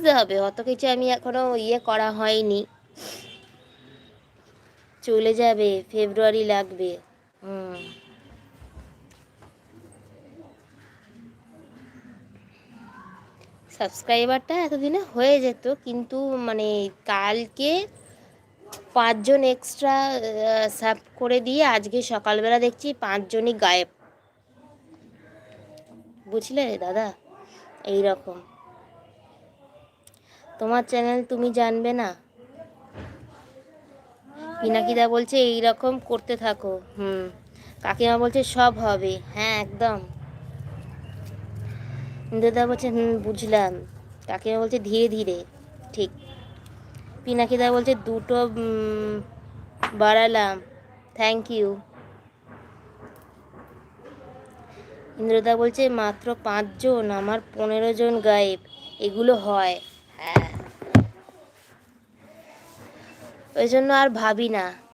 বুঝতে হবে, অত কিছু আমি এখনও ইয়ে করা হয়নি। চলে যাবে, ফেব্রুয়ারি লাগবে। সাবস্ক্রাইবারটা এতদিনে হয়ে যেত, কিন্তু মানে কালকে 5 জন এক্সট্রা সাব করে দিয়ে আজকে সকালবেলা দেখছি 5 জনই গায়েব। বুঝলে দাদা, এই রকম। তোমার চ্যানেল তুমি জানবে না। পিনাকিদা বলছে এই রকম করতে থাকো। কাকিমা বলছে সব হবে। হ্যাঁ একদম। ইন্দ্রদা বলছে বুঝলাম। কাকিমা বলছে ধীরে ধীরে। ঠিক। পিনাকিদা বলছে 2টো বাড়ালাম। Thank you. ইন্দ্রদা বলছে মাত্র 5 জন, আমার 15 জন গায়েব। এগুলো হয়। হ্যাঁ, ওই জন্য আর ভাবি না।